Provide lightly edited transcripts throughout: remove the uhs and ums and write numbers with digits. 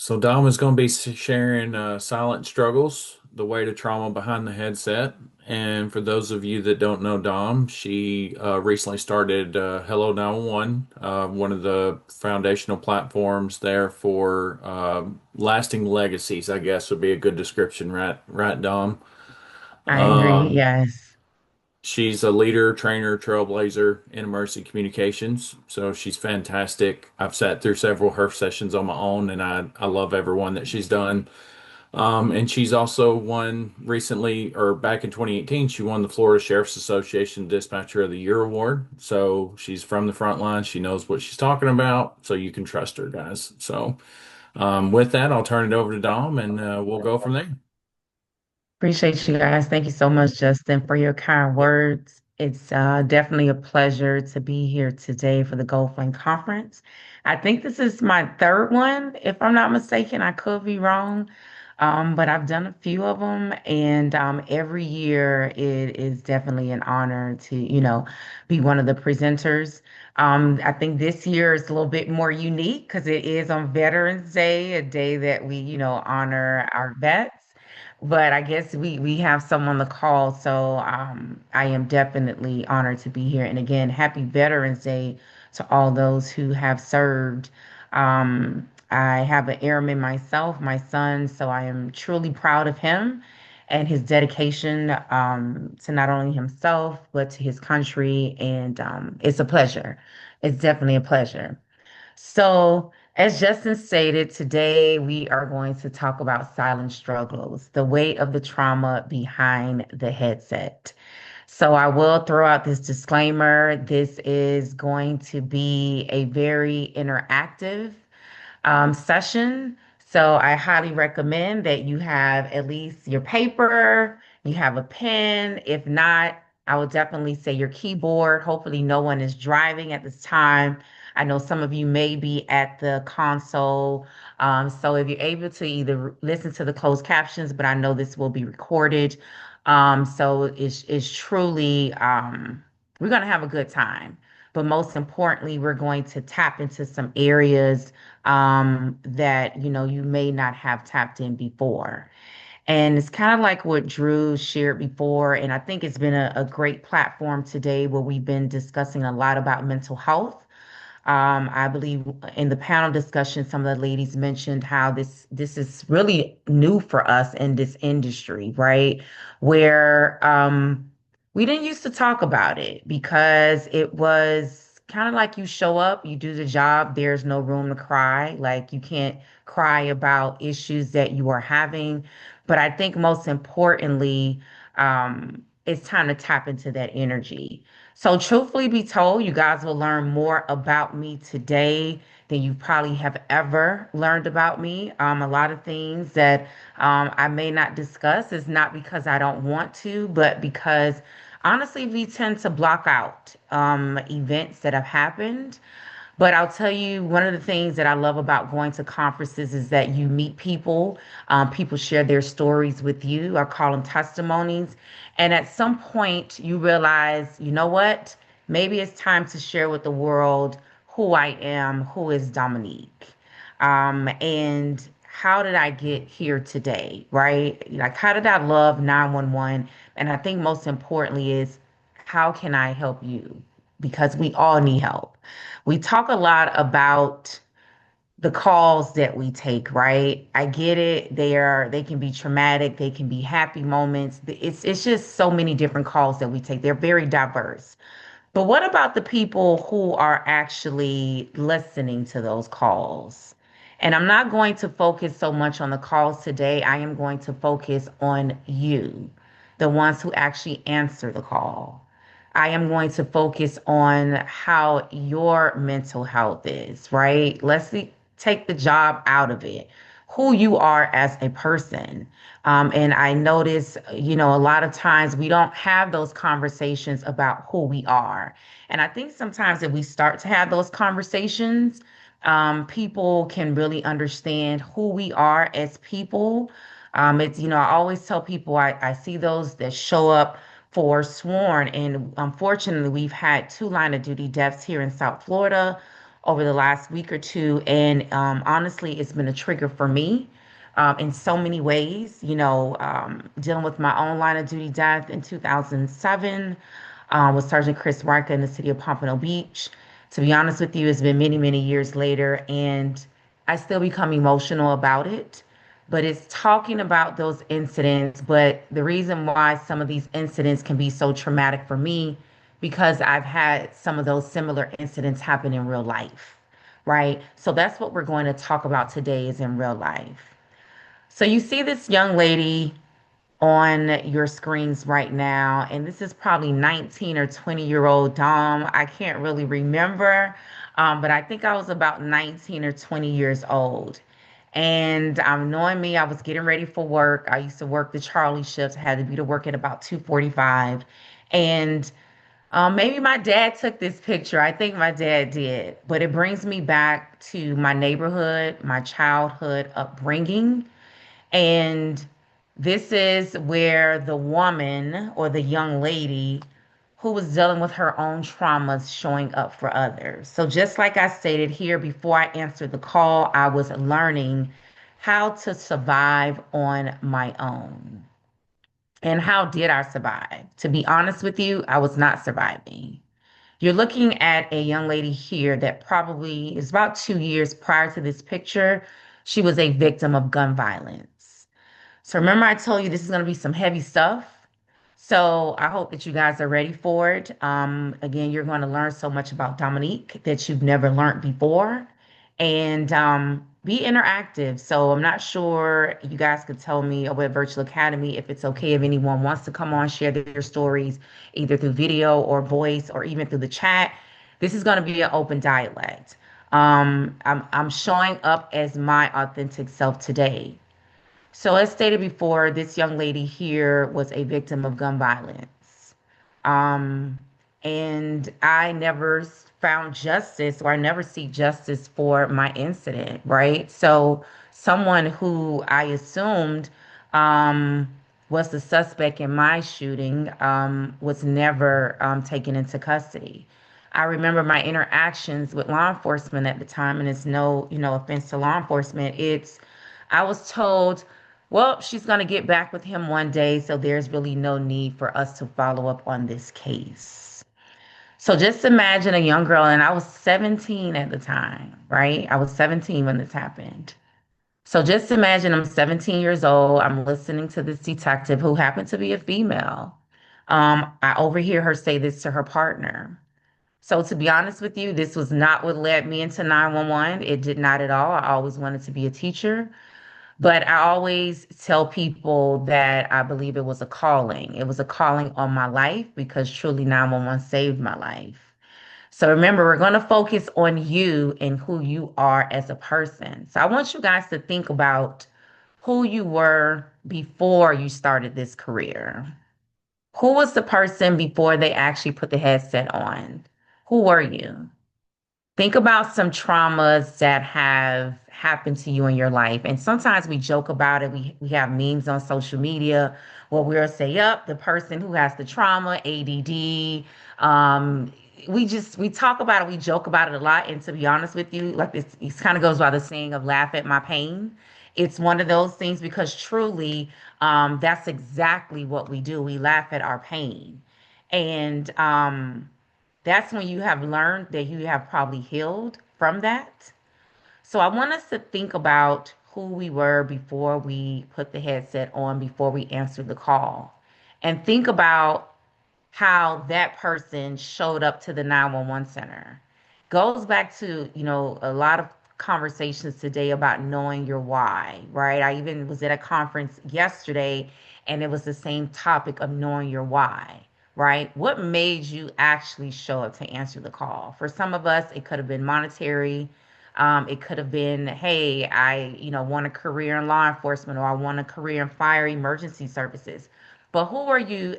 So Dom is going to be sharing silent struggles, the way to trauma behind the headset. And for those of you that don't know Dom, she recently started Hello 911, one of the foundational platforms there for lasting legacies, I guess would be a good description, right? Right, Dom? I agree. Um, Yes. She's a leader, trainer, trailblazer in emergency communications. So she's fantastic. I've sat through several of her sessions on my own, and I love every one that she's done. And she's also won recently, or back in 2018, she won the Florida Sheriff's Association Dispatcher of the Year award. So she's from the front line. She knows what she's talking about. So you can trust her, guys. So with that, I'll turn it over to Dom, and we'll go from there. Appreciate you guys. Thank you so much, Justin, for your kind words. It's definitely a pleasure to be here today for the Gold Flame Conference. I think this is my third one, if I'm not mistaken. I could be wrong, but I've done a few of them, and every year it is definitely an honor to, be one of the presenters. I think this year is a little bit more unique because it is on Veterans Day, a day that we, honor our vets. But I guess we have some on the call, so I am definitely honored to be here. And again, happy Veterans Day to all those who have served. I have an airman myself, my son, so I am truly proud of him and his dedication to not only himself but to his country. And it's a pleasure. It's definitely a pleasure. So, as Justin stated, today we are going to talk about silent struggles, the weight of the trauma behind the headset. So, I will throw out this disclaimer. This is going to be a very interactive session. So I highly recommend that you have at least your paper, you have a pen. If not, I would definitely say your keyboard. Hopefully, no one is driving at this time. I know some of you may be at the console. So if you're able to either listen to the closed captions, but I know this will be recorded. So it's truly, we're going to have a good time. But most importantly, we're going to tap into some areas that you may not have tapped in before. And it's kind of like what Drew shared before. And I think it's been a great platform today where we've been discussing a lot about mental health. I believe in the panel discussion, some of the ladies mentioned how this is really new for us in this industry, right? Where we didn't used to talk about it because it was kind of like you show up, you do the job, there's no room to cry. Like you can't cry about issues that you are having. But I think most importantly, it's time to tap into that energy. So, truthfully be told, you guys will learn more about me today than you probably have ever learned about me. A lot of things that I may not discuss is not because I don't want to, but because honestly, we tend to block out events that have happened. But I'll tell you, one of the things that I love about going to conferences is that you meet people. People share their stories with you. I call them testimonies. And at some point, you realize, you know what? Maybe it's time to share with the world who I am, who is Dominique, and how did I get here today, right? Like, how did I love 911? And I think most importantly is, how can I help you? Because we all need help. We talk a lot about the calls that we take, right? I get it. They can be traumatic, they can be happy moments. It's just so many different calls that we take. They're very diverse. But what about the people who are actually listening to those calls? And I'm not going to focus so much on the calls today. I am going to focus on you, the ones who actually answer the call. I am going to focus on how your mental health is, right? Take the job out of it, who you are as a person. And I notice, a lot of times we don't have those conversations about who we are. And I think sometimes if we start to have those conversations, people can really understand who we are as people. I always tell people I see those that show up for sworn, and unfortunately, we've had two line of duty deaths here in South Florida. over the last week or two. And honestly, it's been a trigger for me in so many ways. Dealing with my own line of duty death in 2007 with Sergeant Chris Riker in the city of Pompano Beach. To be honest with you, it's been many, many years later, and I still become emotional about it. But it's talking about those incidents. But the reason why some of these incidents can be so traumatic for me, because I've had some of those similar incidents happen in real life, right? So that's what we're going to talk about today is in real life. So you see this young lady on your screens right now. And this is probably 19 or 20-year-old Dom. I can't really remember, but I think I was about 19 or 20 years old. And knowing me, I was getting ready for work. I used to work the Charlie shifts. I had to be to work at about 2:45. And maybe my dad took this picture. I think my dad did. But it brings me back to my neighborhood, my childhood upbringing. And this is where the woman or the young lady who was dealing with her own traumas showing up for others. So, just like I stated here before I answered the call, I was learning how to survive on my own. And how did I survive? To be honest with you, I was not surviving. You're looking at a young lady here that probably is about 2 years prior to this picture. She was a victim of gun violence. So remember, I told you this is going to be some heavy stuff. So I hope that you guys are ready for it. Again, you're going to learn so much about Dominique that you've never learned before, and be interactive. So I'm not sure you guys could tell me over at Virtual Academy if it's okay if anyone wants to come on, share their stories, either through video or voice or even through the chat. This is going to be an open dialect. I'm showing up as my authentic self today. So, as stated before, this young lady here was a victim of gun violence. Um, and I never found justice or I never seek justice for my incident, right? So, someone who I assumed um, was the suspect in my shooting was never taken into custody. I remember my interactions with law enforcement at the time, and it's no, offense to law enforcement. I was told, well, she's going to get back with him one day, so there's really no need for us to follow up on this case. So just imagine a young girl, and I was 17 at the time, right? I was 17 when this happened. So just imagine I'm 17 years old. I'm listening to this detective who happened to be a female. I overhear her say this to her partner. So to be honest with you, this was not what led me into 911. It did not at all. I always wanted to be a teacher. But I always tell people that I believe it was a calling. It was a calling on my life because truly 911 saved my life. So remember, we're going to focus on you and who you are as a person. So I want you guys to think about who you were before you started this career. Who was the person before they actually put the headset on? Who were you? Think about some traumas that have happened to you in your life. And sometimes we joke about it. We have memes on social media where we'll say, yep, the person who has the trauma, ADD. We talk about it, we joke about it a lot. And to be honest with you, like this, it kind of goes by the saying of laugh at my pain. It's one of those things because truly, that's exactly what we do. We laugh at our pain. And that's when you have learned that you have probably healed from that. So I want us to think about who we were before we put the headset on, before we answered the call, and think about how that person showed up to the 911 center. Goes back to, a lot of conversations today about knowing your why, right? I even was at a conference yesterday and it was the same topic of knowing your why, right? What made you actually show up to answer the call? For some of us, it could have been monetary. It could have been, hey, I, want a career in law enforcement or I want a career in fire emergency services. But who are you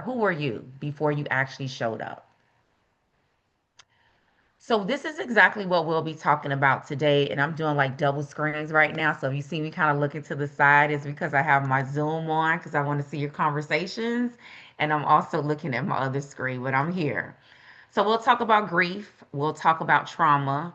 who were you before you actually showed up? So this is exactly what we'll be talking about today. And I'm doing like double screens right now. So if you see me kind of looking to the side, it's because I have my Zoom on because I want to see your conversations. And I'm also looking at my other screen, but I'm here. So we'll talk about grief. We'll talk about trauma.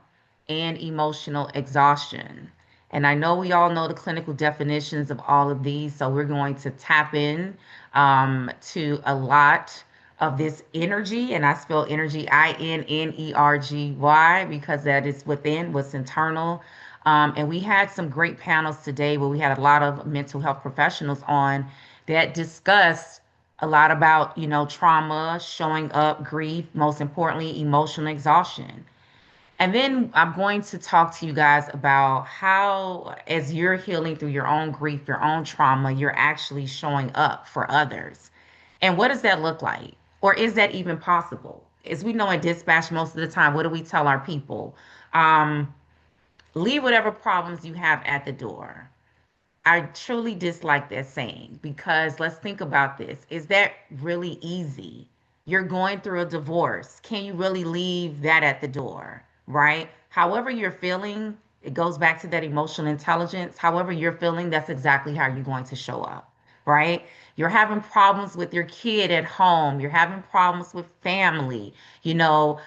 and emotional exhaustion. And I know we all know the clinical definitions of all of these, so we're going to tap in to a lot of this energy. And I spell energy INNERGY because that is within what's internal. And we had some great panels today where we had a lot of mental health professionals on that discussed a lot about, trauma, showing up, grief, most importantly, emotional exhaustion. And then I'm going to talk to you guys about how, as you're healing through your own grief, your own trauma, you're actually showing up for others. And what does that look like? Or is that even possible? As we know in dispatch, most of the time, what do we tell our people? Um, Leave whatever problems you have at the door. I truly dislike that saying because let's think about this. Is that really easy? You're going through a divorce. Can you really leave that at the door? Right? However, you're feeling, it goes back to that emotional intelligence. However, you're feeling, that's exactly how you're going to show up. Right? You're having problems with your kid at home. You're having problems with family. You're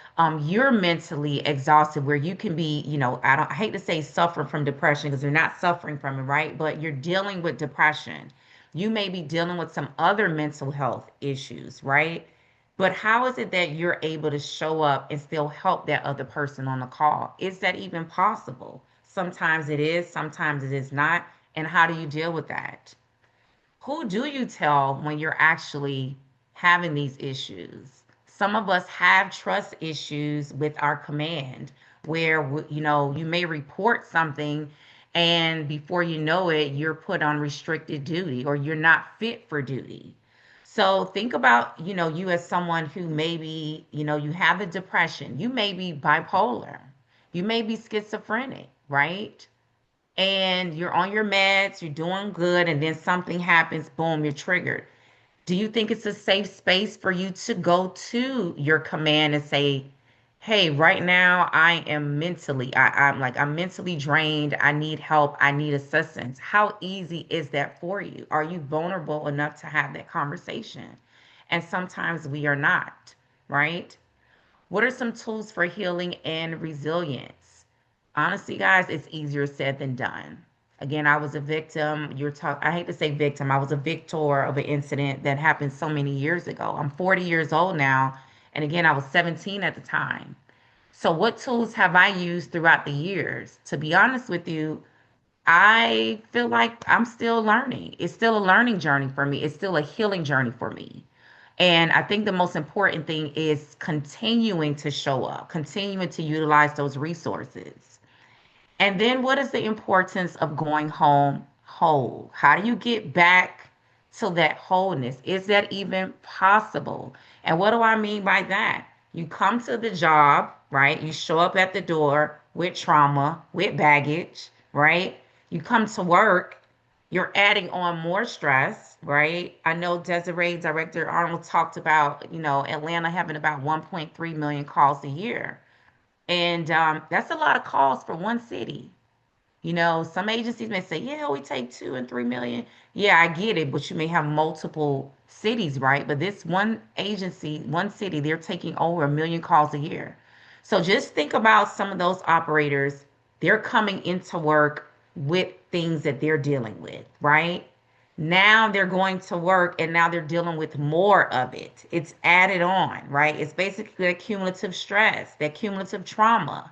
mentally exhausted where you can be, I hate to say suffer from depression because you're not suffering from it, right? But you're dealing with depression. You may be dealing with some other mental health issues, right? But how is it that you're able to show up and still help that other person on the call? Is that even possible? Sometimes it is, sometimes it is not. And how do you deal with that? Who do you tell when you're actually having these issues? Some of us have trust issues with our command where you may report something and before you know it you're put on restricted duty or you're not fit for duty. So think about, you as someone who maybe, you have a depression, you may be bipolar, you may be schizophrenic, right? And you're on your meds, you're doing good, and then something happens, boom, you're triggered. Do you think it's a safe space for you to go to your command and say, hey, right now I am mentally, I'm mentally drained. I need help. I need assistance. How easy is that for you? Are you vulnerable enough to have that conversation? And sometimes we are not, right? What are some tools for healing and resilience? Honestly, guys, it's easier said than done. Again, I was a victim. I hate to say victim. I was a victor of an incident that happened so many years ago. I'm 40 years old now, and again, I was 17 at the time. So, what tools have I used throughout the years? To be honest with you, I feel like I'm still learning. It's still a learning journey for me. It's still a healing journey for me. And I think the most important thing is continuing to show up, continuing to utilize those resources. And then what is the importance of going home whole? How do you get back to that wholeness? Is that even possible? And what do I mean by that? You come to the job, right? You show up at the door with trauma, with baggage, right? You come to work, you're adding on more stress, right? I know Desiree, Director Arnold talked about, Atlanta having about 1.3 million calls a year. And that's a lot of calls for one city. Some agencies may say, yeah, we take 2 and 3 million. Yeah, I get it, but you may have multiple cities, right? But this one agency, one city, they're taking over 1 million calls a year. So just think about some of those operators. They're coming into work with things that they're dealing with, right? Now they're going to work and now they're dealing with more of it. It's added on, right? It's basically that cumulative stress, that cumulative trauma.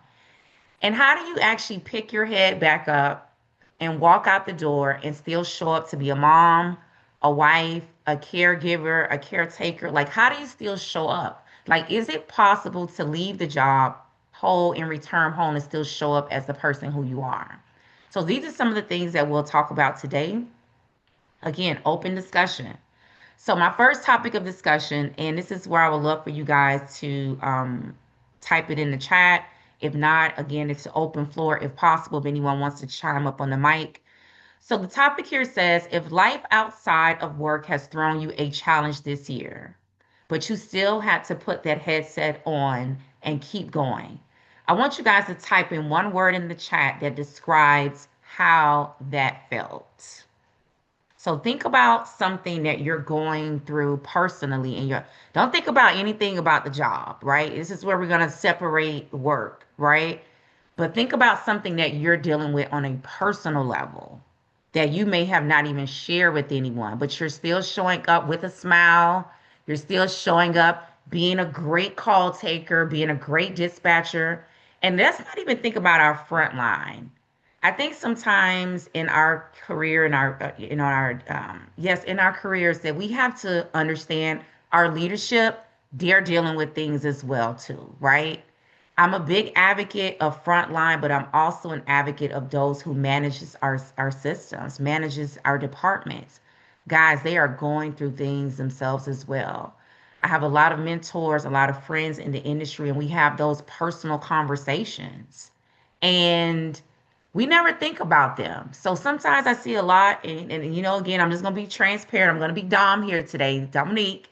And how do you actually pick your head back up and walk out the door and still show up to be a mom, a wife, a caregiver, a caretaker? Like, how do you still show up? Like, is it possible to leave the job whole and return home and still show up as the person who you are? So, these are some of the things that we'll talk about today. Again, open discussion. So, my first topic of discussion, and this is where I would love for you guys to type it in the chat. If not, again, it's an open floor if possible, if anyone wants to chime up on the mic. So, the topic here says if life outside of work has thrown you a challenge this year, but you still had to put that headset on and keep going. I want you guys to type in one word in the chat that describes how that felt. So think about something that you're going through personally and you're don't think about anything about the job, right? This is where we're going to separate work, right? But think about something that you're dealing with on a personal level that you may have not even shared with anyone, but you're still showing up with a smile. You're still showing up being a great call taker, being a great dispatcher. And let's not even think about our front line. I think sometimes in our career, in our careers, that we have to understand our leadership, they're dealing with things as well too, right? I'm a big advocate of frontline, but I'm also an advocate of those who manages our systems, manages our departments. Guys, they are going through things themselves as well. I have a lot of mentors, a lot of friends in the industry, and we have those personal conversations. And we never think about them. So sometimes I see a lot, and again, I'm just gonna be transparent. I'm gonna be Dom here today, Dominique.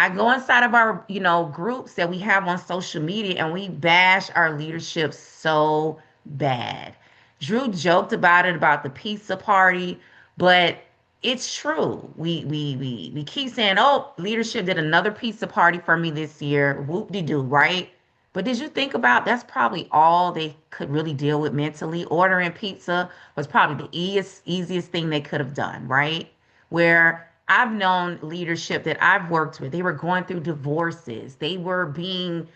I go inside of our, groups that we have on social media and we bash our leadership so bad. Drew joked about it about the pizza party, but it's true. We keep saying, "Oh, leadership did another pizza party for me this year." Whoop de doo, right? But did you think about that's probably all they could really deal with mentally? Ordering pizza was probably the easiest thing they could have done, right? Where I've known leadership that I've worked with, they were going through divorces. They were in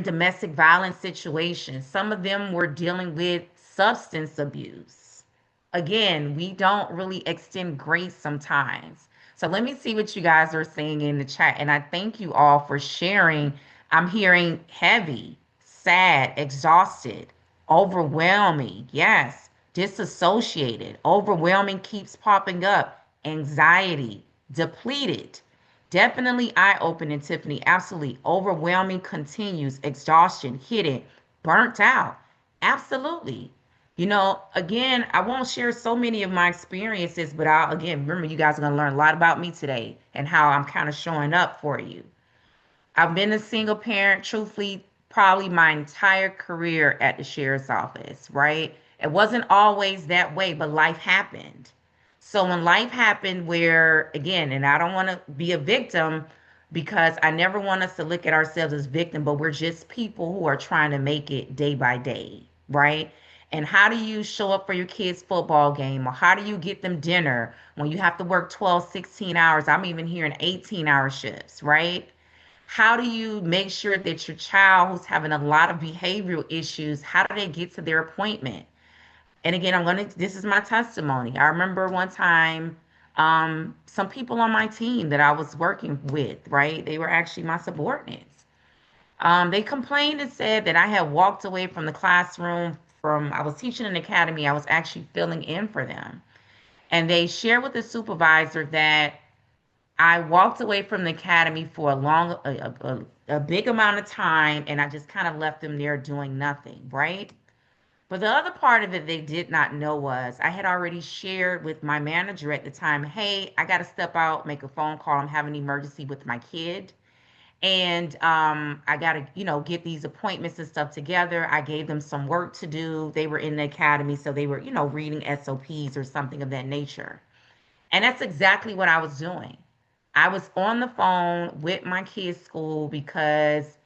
domestic violence situations. Some of them were dealing with substance abuse. Again, we don't really extend grace sometimes. So let me see what you guys are saying in the chat. And I thank you all for sharing. I'm hearing heavy, sad, exhausted, overwhelming. Yes, disassociated. Overwhelming keeps popping up. Anxiety, depleted. Definitely eye opening, Tiffany. Absolutely. Overwhelming continues. Exhaustion, hidden, burnt out. Absolutely. Again, I won't share so many of my experiences, but I'll, again, remember, you guys are going to learn a lot about me today and how I'm kind of showing up for you. I've been a single parent, truthfully, probably my entire career at the sheriff's office, right? It wasn't always that way, but life happened. So when life happened, where again, and I don't want to be a victim because I never want us to look at ourselves as victim, but we're just people who are trying to make it day by day, right? And how do you show up for your kids' football game, or how do you get them dinner when you have to work 12, 16 hours? I'm even hearing 18-hour shifts, right? How do you make sure that your child who's having a lot of behavioral issues, how do they get to their appointment? And again, this is my testimony. I remember one time, some people on my team that I was working with, right? They were actually my subordinates. They complained and said that I had walked away from the classroom I was teaching an academy. I was actually filling in for them. And they shared with the supervisor that I walked away from the academy for a big amount of time, and I just kind of left them there doing nothing, right? But the other part of it they did not know was I had already shared with my manager at the time, hey, I got to step out, make a phone call. I'm having an emergency with my kid. And I got to, get these appointments and stuff together. I gave them some work to do. They were in the academy, so they were, reading SOPs or something of that nature. And that's exactly what I was doing. I was on the phone with my kid's school because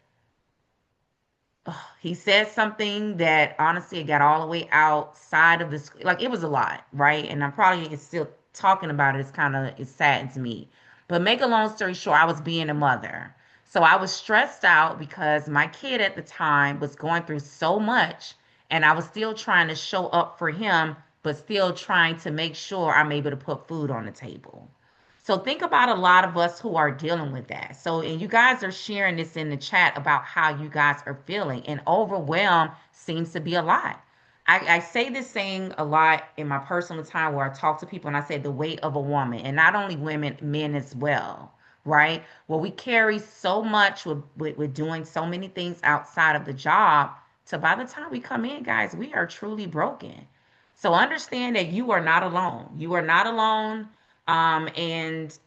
he said something that honestly it got all the way outside of the school. Like it was a lot, right? And I'm probably still talking about it. It saddens me. But make a long story short, I was being a mother. So I was stressed out because my kid at the time was going through so much and I was still trying to show up for him, but still trying to make sure I'm able to put food on the table. So think about a lot of us who are dealing with that. So, and you guys are sharing this in the chat about how you guys are feeling, and overwhelm seems to be a lot. I say this saying a lot in my personal time where I talk to people and I say the weight of a woman, and not only women, men as well, right? Well, we carry so much with doing so many things outside of the job. So by the time we come in, guys, we are truly broken. So understand that you are not alone. You are not alone. And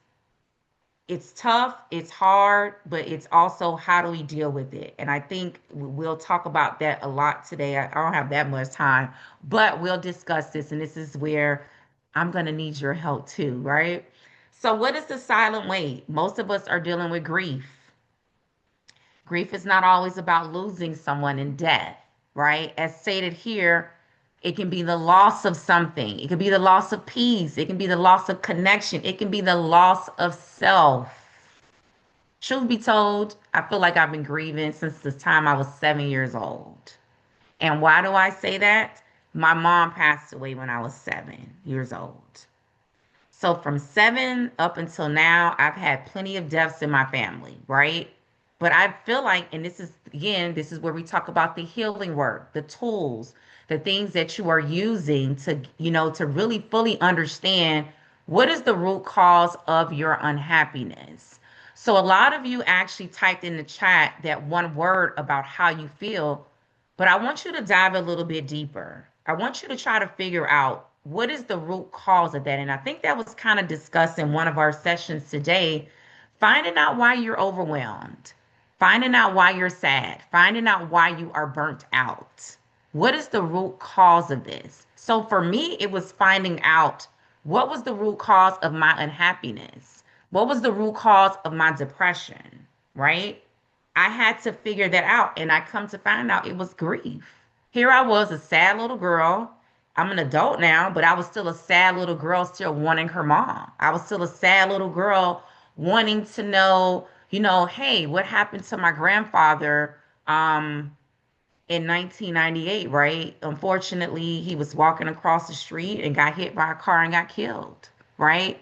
it's tough, it's hard, but it's also how do we deal with it? And I think we'll talk about that a lot today. I don't have that much time, but we'll discuss this. And this is where I'm going to need your help too, right? So, what is the silent weight? Most of us are dealing with grief. Grief is not always about losing someone in death. right? As stated here, it can be the loss of something. It can be the loss of peace. It can be the loss of connection. It can be the loss of self. Truth be told, I feel like I've been grieving since the time I was 7 years old. And why do I say that? My mom passed away when I was 7 years old. So from seven up until now, I've had plenty of deaths in my family, right? But I feel like, and this is again, this is where we talk about the healing work, the tools, the things that you are using to, to really fully understand what is the root cause of your unhappiness. So a lot of you actually typed in the chat that one word about how you feel, but I want you to dive a little bit deeper. I want you to try to figure out what is the root cause of that. And I think that was kind of discussed in one of our sessions today, finding out why you're overwhelmed, finding out why you're sad, finding out why you are burnt out. What is the root cause of this? So for me, it was finding out what was the root cause of my unhappiness? What was the root cause of my depression, right? I had to figure that out. And I come to find out it was grief. Here I was, a sad little girl. I'm an adult now, but I was still a sad little girl, still wanting her mom. I was still a sad little girl wanting to know, hey, what happened to my grandfather in 1998, right? Unfortunately, he was walking across the street and got hit by a car and got killed, right?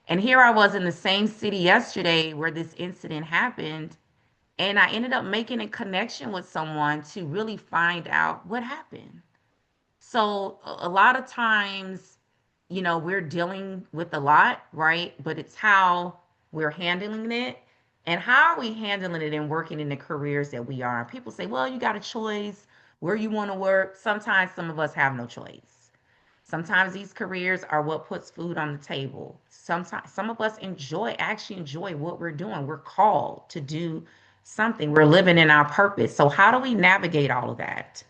And here I was in the same city yesterday where this incident happened, and I ended up making a connection with someone to really find out what happened. So a lot of times, we're dealing with a lot, right? But it's how we're handling it. And how are we handling it and working in the careers that we are? People say, well, you got a choice where you want to work. Sometimes some of us have no choice. Sometimes these careers are what puts food on the table. Sometimes some of us actually enjoy what we're doing. We're called to do something. We're living in our purpose. So how do we navigate all of that?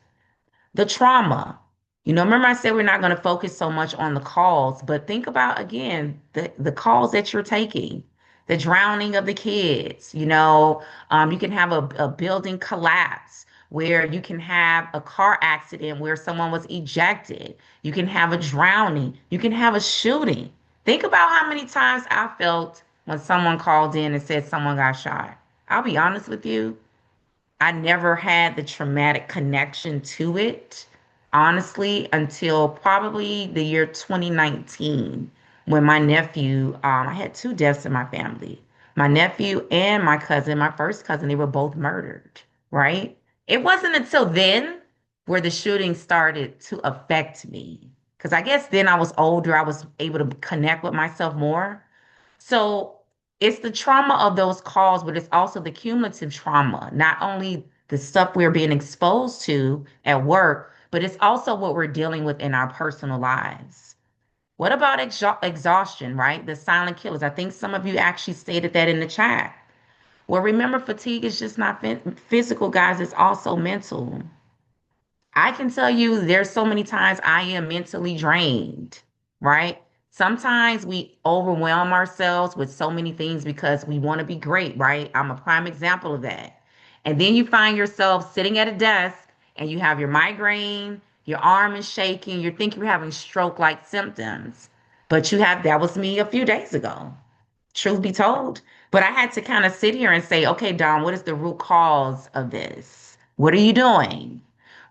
The trauma. Remember I said we're not going to focus so much on the calls, but think about again the calls that you're taking, the drowning of the kids. You can have a building collapse where you can have a car accident where someone was ejected. You can have a drowning. You can have a shooting. Think about how many times I felt when someone called in and said someone got shot. I'll be honest with you. I never had the traumatic connection to it, honestly, until probably the year 2019 when my nephew, I had two deaths in my family. My nephew and my cousin, my first cousin, they were both murdered, right? It wasn't until then where the shooting started to affect me. Because I guess then I was older, I was able to connect with myself more. So it's the trauma of those calls, but it's also the cumulative trauma, not only the stuff we're being exposed to at work, but it's also what we're dealing with in our personal lives. What about exhaustion, right? The silent killers. I think some of you actually stated that in the chat. Well, remember, fatigue is just not physical, guys, it's also mental. I can tell you there's so many times I am mentally drained, right? Sometimes we overwhelm ourselves with so many things because we want to be great, right? I'm a prime example of that. And then you find yourself sitting at a desk and you have your migraine, your arm is shaking, you think you're having stroke-like symptoms. But that was me a few days ago, truth be told. But I had to kind of sit here and say, okay, Don, what is the root cause of this? What are you doing?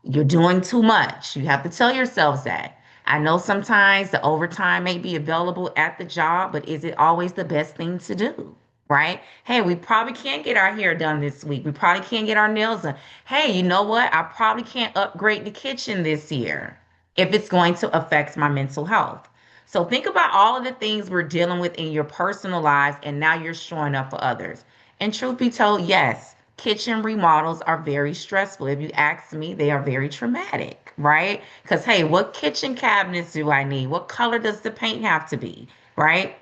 You're doing too much. You have to tell yourselves that. I know sometimes the overtime may be available at the job, but is it always the best thing to do? Right? Hey, we probably can't get our hair done this week. We probably can't get our nails done. Hey, you know what? I probably can't upgrade the kitchen this year if it's going to affect my mental health. So think about all of the things we're dealing with in your personal lives, and now you're showing up for others. And truth be told, yes, kitchen remodels are very stressful. If you ask me, they are very traumatic, right? Because, hey, what kitchen cabinets do I need? What color does the paint have to be, right?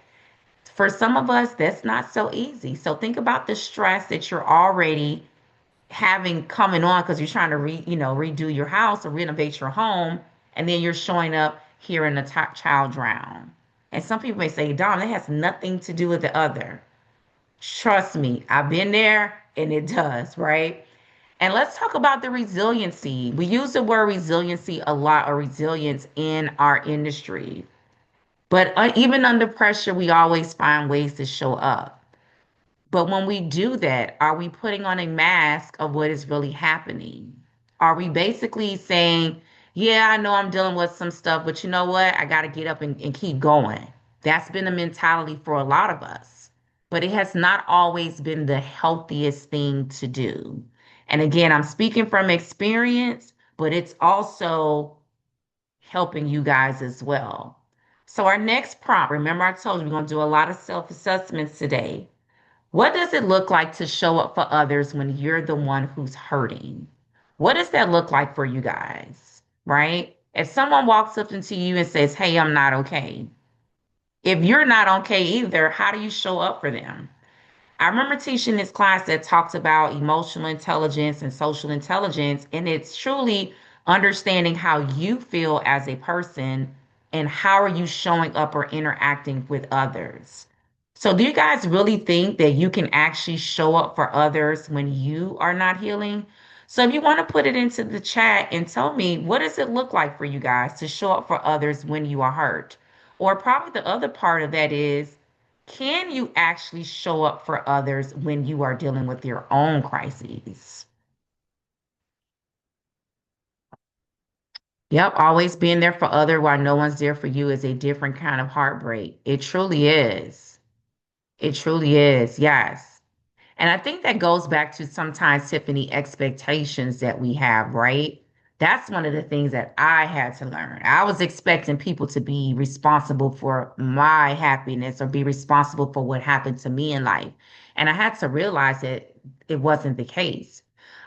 For some of us, that's not so easy. So think about the stress that you're already having coming on because you're trying to redo your house or renovate your home, and then you're showing up hearing a child drown. And some people may say, Dawn, that has nothing to do with the other. Trust me, I've been there and it does, right? And let's talk about the resiliency. We use the word resiliency a lot, or resilience in our industry. But even under pressure, we always find ways to show up. But when we do that, are we putting on a mask of what is really happening? Are we basically saying, yeah, I know I'm dealing with some stuff, but you know what? I got to get up and keep going. That's been a mentality for a lot of us, but it has not always been the healthiest thing to do. And again, I'm speaking from experience, but it's also helping you guys as well. So, our next prompt, remember, I told you we're going to do a lot of self assessments today. What does it look like to show up for others when you're the one who's hurting? What does that look like for you guys? Right? If someone walks up into you and says, "Hey, I'm not okay." If you're not okay either, how do you show up for them? I remember teaching this class that talked about emotional intelligence and social intelligence, and it's truly understanding how you feel as a person and how are you showing up or interacting with others. So, do you guys really think that you can actually show up for others when you are not healing? So, if you want to put it into the chat and tell me, what does it look like for you guys to show up for others when you are hurt? Or probably the other part of that is, can you actually show up for others when you are dealing with your own crises? Yep, always being there for other while no one's there for you is a different kind of heartbreak. It truly is. It truly is. Yes. And I think that goes back to sometimes, Tiffany, expectations that we have, right? That's one of the things that I had to learn. I was expecting people to be responsible for my happiness or be responsible for what happened to me in life. And I had to realize that it wasn't the case.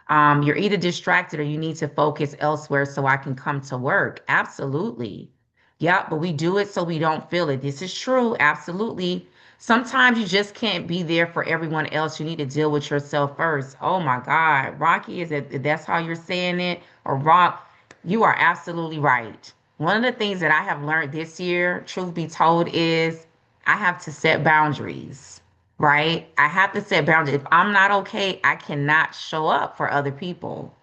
You're either distracted or you need to focus elsewhere so I can come to work. Absolutely. Yeah, but we do it so we don't feel it. This is true. Absolutely. Sometimes you just can't be there for everyone else. You need to deal with yourself first. Oh my God. Rocky, is it that's how you're saying it? Or Rock, you are absolutely right. One of the things that I have learned this year, truth be told, is I have to set boundaries, right? I have to set boundaries. If I'm not okay, I cannot show up for other people.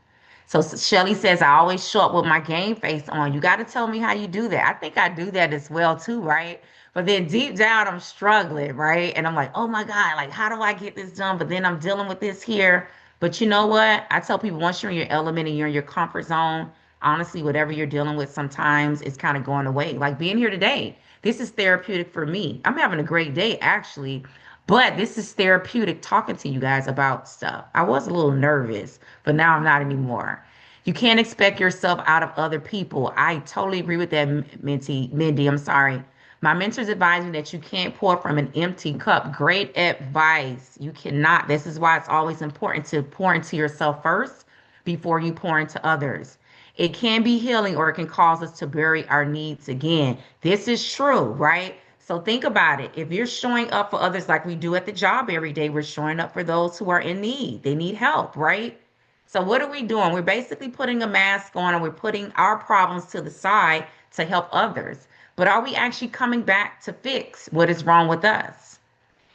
So Shelly says, I always show up with my game face on. You got to tell me how you do that. I think I do that as well too, right? But then deep down, I'm struggling, right? And I'm like, oh my God, like, how do I get this done? But then I'm dealing with this here. But you know what? I tell people once you're in your element and you're in your comfort zone, honestly, whatever you're dealing with sometimes it's kind of going away. Like being here today, this is therapeutic for me. I'm having a great day, actually. But this is therapeutic talking to you guys about stuff. I was a little nervous, but now I'm not anymore. You can't expect yourself out of other people. I totally agree with that, Mindy. I'm sorry. My mentors advise me that you can't pour from an empty cup. Great advice. You cannot. This is why it's always important to pour into yourself first before you pour into others. It can be healing or it can cause us to bury our needs again. This is true, right? So think about it. If you're showing up for others like we do at the job every day, we're showing up for those who are in need. They need help, right? So what are we doing? We're basically putting a mask on and we're putting our problems to the side to help others. But are we actually coming back to fix what is wrong with us?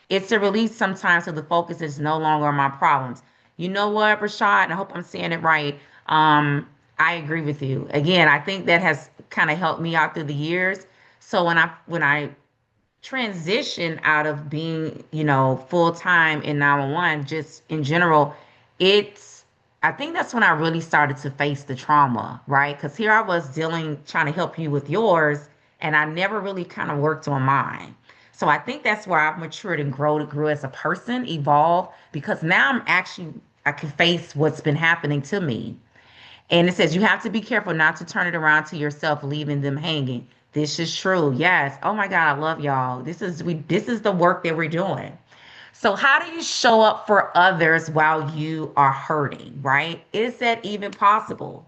It's a release sometimes so the focus is no longer on my problems. You know what, Rashad? And I hope I'm saying it right. Um, I agree with you. Again, I think that has kind of helped me out through the years. So when I transition out of being, full time in 911, just in general, it's, I think that's when I really started to face the trauma, right? Because here I was dealing, trying to help you with yours, and I never really kind of worked on mine. So I think that's where I've matured and grew as a person, evolved, because now I can face what's been happening to me. And it says you have to be careful not to turn it around to yourself, leaving them hanging. This is true. Yes. Oh my God, I love y'all. This is the work that we're doing. So how do you show up for others while you are hurting, right? Is that even possible?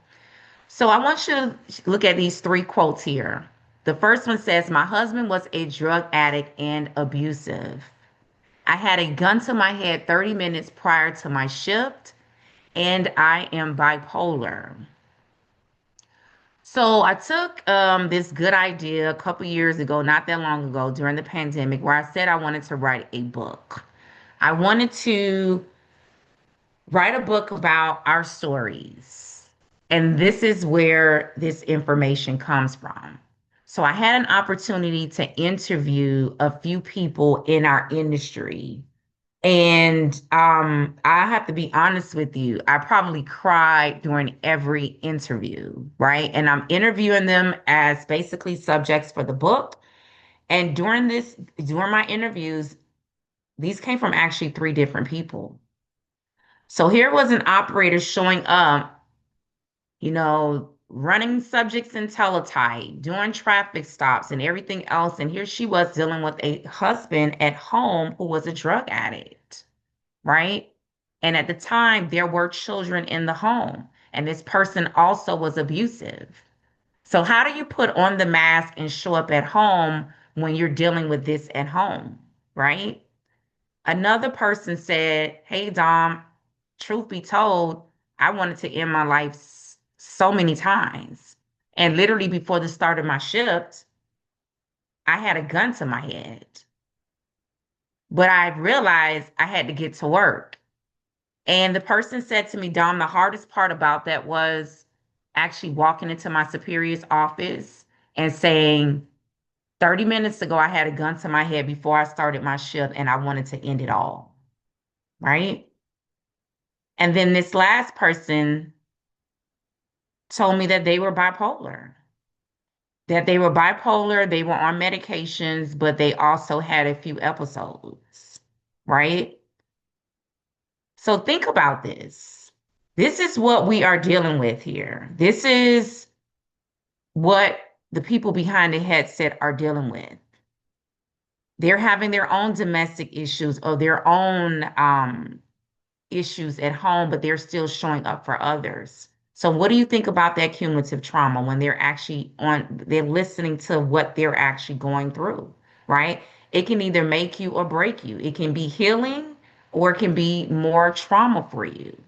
So I want you to look at these three quotes here. The first one says, my husband was a drug addict and abusive. I had a gun to my head 30 minutes prior to my shift, and I am bipolar. So I took this good idea a couple years ago, not that long ago, during the pandemic, where I said I wanted to write a book. I wanted to write a book about our stories. And this is where this information comes from. So I had an opportunity to interview a few people in our industry. And I have to be honest with you, I probably cried during every interview, right? And I'm interviewing them as basically subjects for the book. And during my interviews, these came from actually three different people. So here was an operator showing up, running subjects in teletype, doing traffic stops and everything else. And here she was dealing with a husband at home who was a drug addict, right? And at the time, there were children in the home, and this person also was abusive. So, how do you put on the mask and show up at home when you're dealing with this at home, right? Another person said, "Hey, Dom, truth be told, I wanted to end my life so many times. And literally before the start of my shift, I had a gun to my head. But I realized I had to get to work." And the person said to me, Dom, the hardest part about that was actually walking into my superior's office and saying, 30 minutes ago, I had a gun to my head before I started my shift and I wanted to end it all. Right. And then this last person told me that they were bipolar, they were on medications, but they also had a few episodes. Right. So think about this. This is what we are dealing with here. This is what the people behind the headset are dealing with. They're having their own domestic issues or their own issues at home, but they're still showing up for others. So, what do you think about that cumulative trauma when they're listening to what they're actually going through, right? It can either make you or break you. It can be healing or it can be more trauma for you,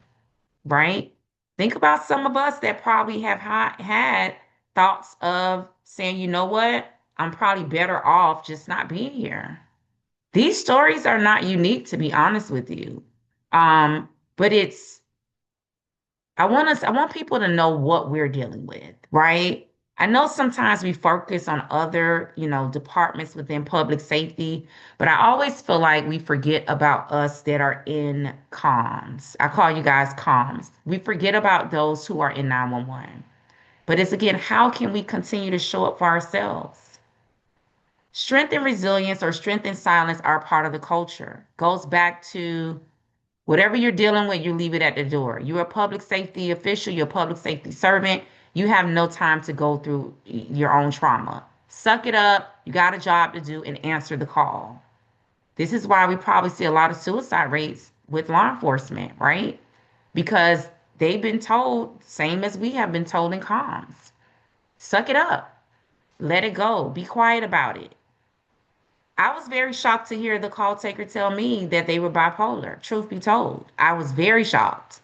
right? Think about some of us that probably have had thoughts of saying, you know what? I'm probably better off just not being here. These stories are not unique, to be honest with you. But I want people to know what we're dealing with, right? I know sometimes we focus on other, departments within public safety, but I always feel like we forget about us that are in comms. I call you guys comms. We forget about those who are in 911. But it's again, how can we continue to show up for ourselves? Strength and resilience or strength and silence are part of the culture. Goes back to whatever you're dealing with, you leave it at the door. You're a public safety official, you're a public safety servant. You have no time to go through your own trauma. Suck it up. You got a job to do and answer the call. This is why we probably see a lot of suicide rates with law enforcement, right? Because they've been told, same as we have been told in comms, suck it up, let it go, be quiet about it. I was very shocked to hear the call taker tell me that they were bipolar. Truth be told, I was very shocked.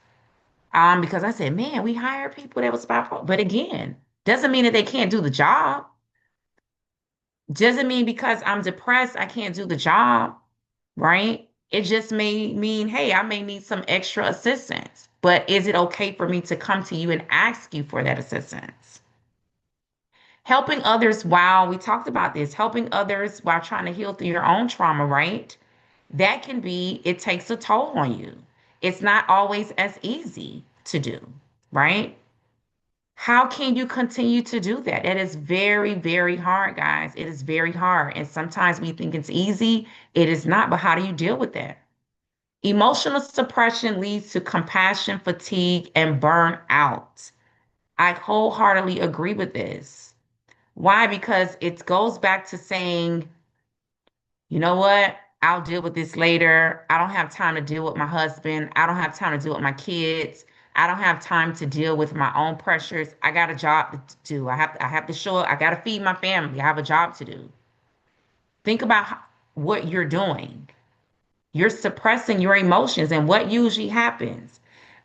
Because I said, man, we hired people that was bipolar. But again, doesn't mean that they can't do the job. Doesn't mean because I'm depressed, I can't do the job, right? It just may mean, hey, I may need some extra assistance. But is it okay for me to come to you and ask you for that assistance? Helping others while we talked about this, helping others while trying to heal through your own trauma, right? That can be, it takes a toll on you. It's not always as easy to do, right? How can you continue to do that? It is very, very hard, guys. It is very hard. And sometimes we think it's easy. It is not, but how do you deal with that? Emotional suppression leads to compassion fatigue and burnout. I wholeheartedly agree with this. Why? Because it goes back to saying, you know what? I'll deal with this later. I don't have time to deal with my husband. I don't have time to deal with my kids. I don't have time to deal with my own pressures. I got a job to do. I have to show up. I got to feed my family. I have a job to do. Think about what you're doing. You're suppressing your emotions and what usually happens.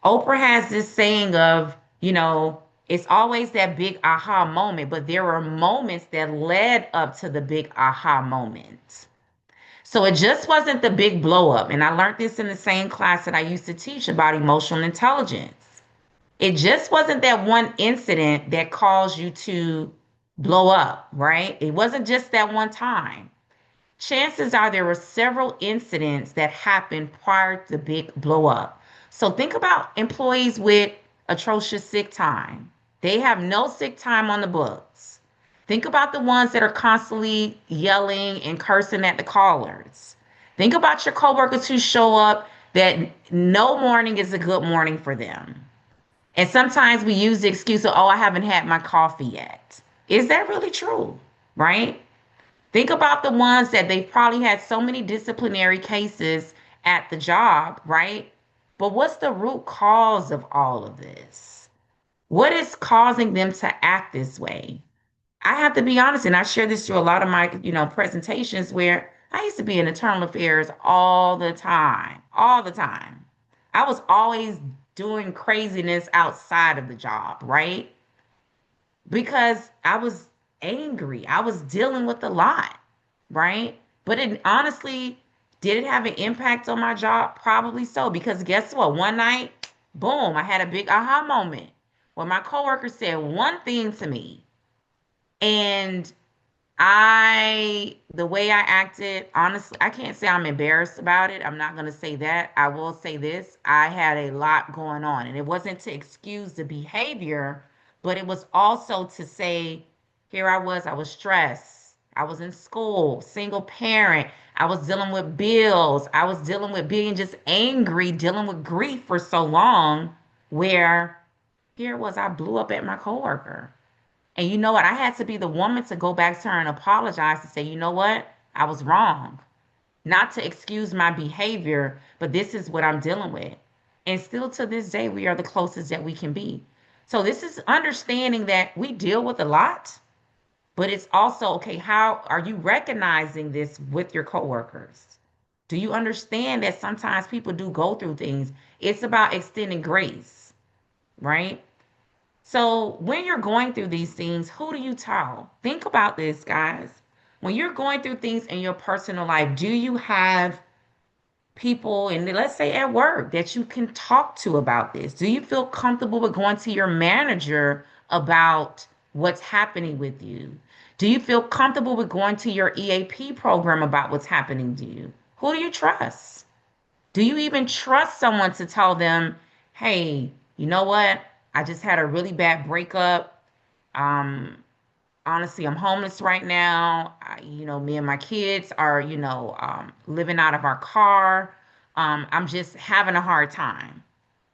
Oprah has this saying of, it's always that big aha moment, but there were moments that led up to the big aha moment. So it just wasn't the big blow up. And I learned this in the same class that I used to teach about emotional intelligence. It just wasn't that one incident that caused you to blow up, right? It wasn't just that one time. Chances are there were several incidents that happened prior to the big blow up. So think about employees with atrocious sick time. They have no sick time on the books. Think about the ones that are constantly yelling and cursing at the callers. Think about your coworkers who show up that no morning is a good morning for them. And sometimes we use the excuse of, oh, I haven't had my coffee yet. Is that really true? Right? Think about the ones that they probably had so many disciplinary cases at the job, right? But what's the root cause of all of this? What is causing them to act this way? I have to be honest, and I share this through a lot of my, presentations where I used to be in internal affairs all the time, all the time. I was always doing craziness outside of the job, right? Because I was angry. I was dealing with a lot, right? But it honestly, did it have an impact on my job? Probably so, because guess what? One night, boom, I had a big aha moment where my coworker said one thing to me. And the way I acted, honestly, I can't say I'm embarrassed about it. I'm not going to say that. I will say this. I had a lot going on, and it wasn't to excuse the behavior, but it was also to say, here I was stressed. I was in school, single parent. I was dealing with bills. I was dealing with being just angry, dealing with grief for so long, where here was I blew up at my coworker. And you know what? I had to be the woman to go back to her and apologize to say, you know what? I was wrong. Not to excuse my behavior, but this is what I'm dealing with. And still to this day, we are the closest that we can be. So this is understanding that we deal with a lot, but it's also, okay, how are you recognizing this with your coworkers? Do you understand that sometimes people do go through things? It's about extending grace, right? So when you're going through these things, who do you tell? Think about this, guys. When you're going through things in your personal life, do you have people, and let's say at work, that you can talk to about this? Do you feel comfortable with going to your manager about what's happening with you? Do you feel comfortable with going to your EAP program about what's happening to you? Who do you trust? Do you even trust someone to tell them, hey, you know what? I just had a really bad breakup. Um, Honestly, I'm homeless right now. Me and my kids are, living out of our car. I'm just having a hard time.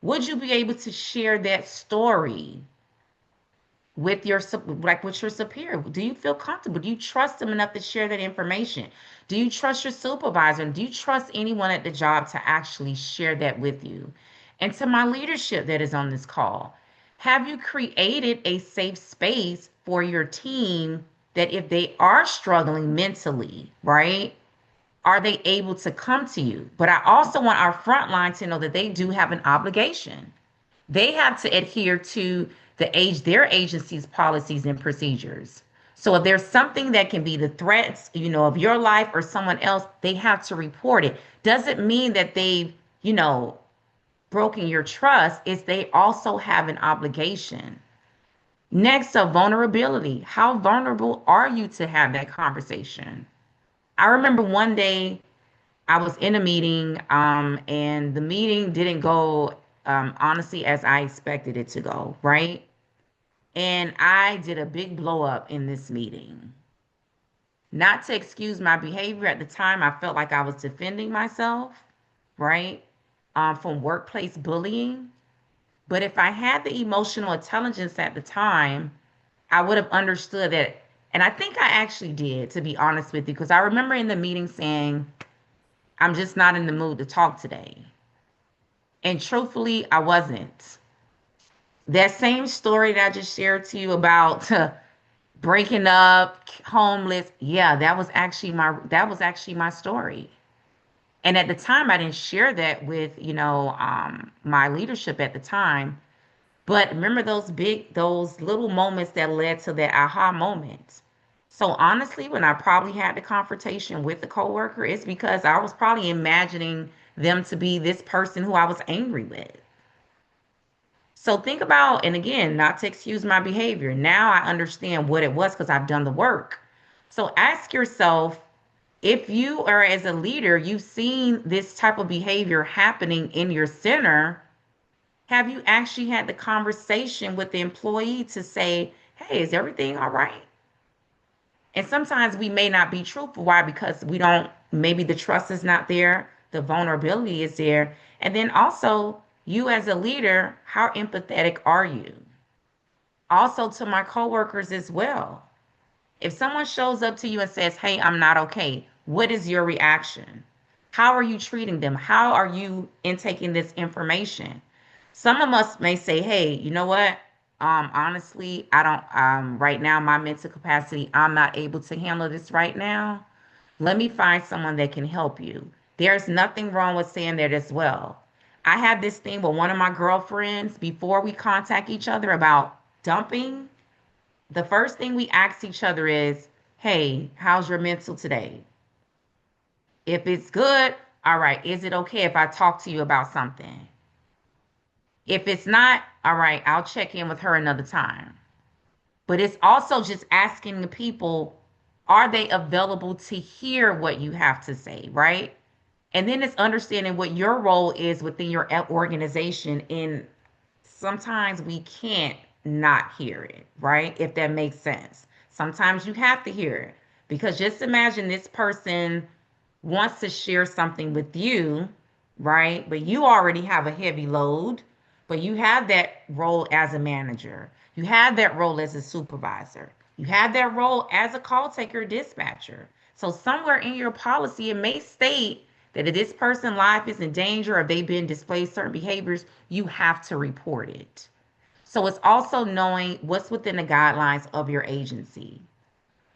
Would you be able to share that story with with your superior? Do you feel comfortable? Do you trust them enough to share that information? Do you trust your supervisor? Do you trust anyone at the job to actually share that with you? And to my leadership that is on this call, have you created a safe space for your team that if they are struggling mentally, right, are they able to come to you? But I also want our front line to know that they do have an obligation. They have to adhere to their agency's policies and procedures. So if there's something that can be the threats, of your life or someone else, they have to report it. Doesn't mean that they've, broken your trust. Is they also have an obligation. Next up, vulnerability. How vulnerable are you to have that conversation? I remember one day I was in a meeting, and the meeting didn't go, honestly, as I expected it to go, right? And I did a big blow up in this meeting. Not to excuse my behavior at the time, I felt like I was defending myself, right? From workplace bullying. But if I had the emotional intelligence at the time, I would have understood that. And I think I actually did, to be honest with you, because I remember in the meeting saying, I'm just not in the mood to talk today. And truthfully, I wasn't. That same story that I just shared to you about breaking up, homeless, yeah, that was actually my story. And at the time, I didn't share that with, my leadership at the time. But remember those little moments that led to that aha moment. So honestly, when I probably had the confrontation with the coworker, it's because I was probably imagining them to be this person who I was angry with. So think about, and again, not to excuse my behavior. Now I understand what it was because I've done the work. So ask yourself, if you are as a leader, you've seen this type of behavior happening in your center, have you actually had the conversation with the employee to say, hey, is everything all right? And sometimes we may not be truthful. Why? Because we don't, maybe the trust is not there, the vulnerability is there. And then also, you as a leader, how empathetic are you? Also, to my coworkers as well. If someone shows up to you and says, hey, I'm not okay, what is your reaction? How are you treating them? How are you intaking this information? Some of us may say, hey, you know what? Honestly, I don't, right now, my mental capacity, I'm not able to handle this right now. Let me find someone that can help you. There's nothing wrong with saying that as well. I have this thing with one of my girlfriends before we contact each other about dumping. The first thing we ask each other is, hey, how's your mental today? If it's good, all right, is it okay if I talk to you about something? If it's not, all right, I'll check in with her another time. But it's also just asking the people, are they available to hear what you have to say, right? And then it's understanding what your role is within your organization. And sometimes we can't not hear it, right? If that makes sense. Sometimes you have to hear it because just imagine this person wants to share something with you, right? But you already have a heavy load, but you have that role as a manager. You have that role as a supervisor. You have that role as a call taker, dispatcher. So somewhere in your policy, it may state that if this person's life is in danger or they've been displayed certain behaviors, you have to report it. So it's also knowing what's within the guidelines of your agency.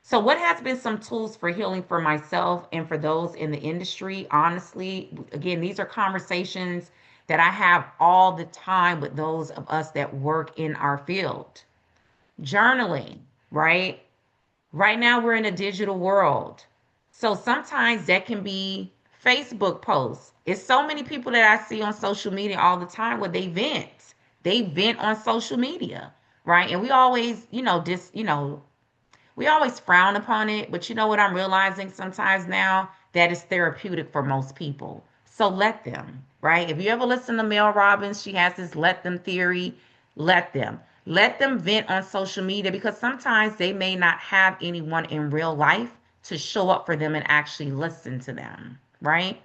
So, what has been some tools for healing for myself and for those in the industry? Honestly, again, these are conversations that I have all the time with those of us that work in our field. Journaling, right? Right now, we're in a digital world. So, sometimes that can be Facebook posts. It's so many people that I see on social media all the time where they vent. They vent on social media, right? And we always, we always frown upon it, but you know what I'm realizing sometimes now? That is therapeutic for most people. So let them, right? If you ever listen to Mel Robbins, she has this let them theory. Let them. Let them vent on social media because sometimes they may not have anyone in real life to show up for them and actually listen to them, right?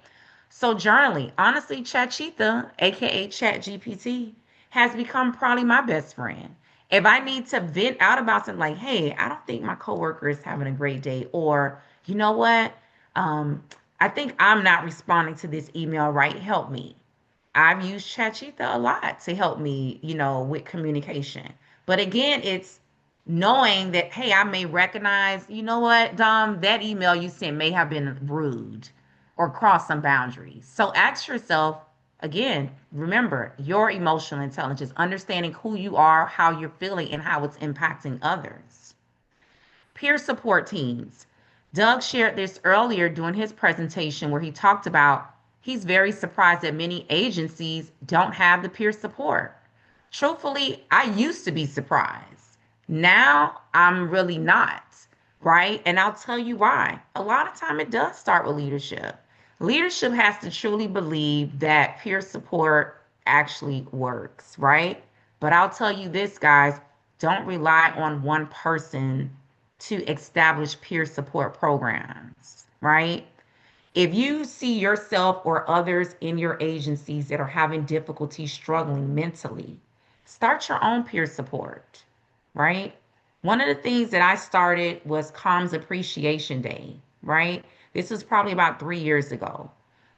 So journaling, honestly, Chatchita, aka ChatGPT, has become probably my best friend. If I need to vent out about something like, hey, I don't think my coworker is having a great day, or you know what? Um, I think I'm not responding to this email right. Help me. I've used Chatchita a lot to help me, with communication. But again, it's knowing that, hey, I may recognize, you know what, Dom, that email you sent may have been rude or crossed some boundaries. So ask yourself, again, remember your emotional intelligence, understanding who you are, how you're feeling, and how it's impacting others. Peer support teams. Doug shared this earlier during his presentation where he talked about he's very surprised that many agencies don't have the peer support. Truthfully, I used to be surprised. Now I'm really not, right? And I'll tell you why. A lot of time it does start with leadership. Leadership has to truly believe that peer support actually works, right? But I'll tell you this, guys, don't rely on one person to establish peer support programs, right? If you see yourself or others in your agencies that are having difficulty struggling mentally, start your own peer support, right? One of the things that I started was Comms Appreciation Day, right? This was probably about 3 years ago.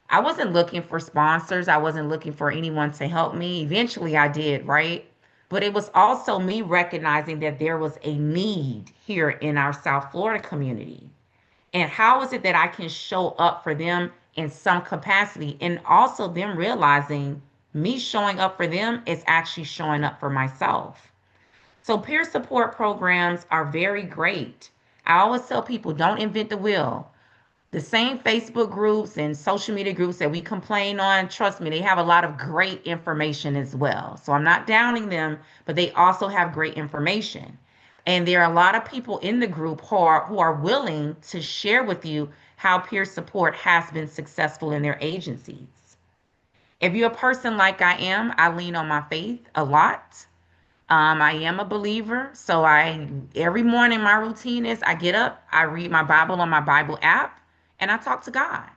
I wasn't looking for sponsors. I wasn't looking for anyone to help me. Eventually, I did, right? But it was also me recognizing that there was a need here in our South Florida community. And how is it that I can show up for them in some capacity? And also them realizing me showing up for them is actually showing up for myself. So peer support programs are very great. I always tell people don't invent the wheel. The same Facebook groups and social media groups that we complain on, trust me, they have a lot of great information as well. So I'm not downing them, but they also have great information. And there are a lot of people in the group who are willing to share with you how peer support has been successful in their agencies. If you're a person like I am, I lean on my faith a lot. I am a believer, so I every morning my routine is I get up, I read my Bible on my Bible app, and I talk to God.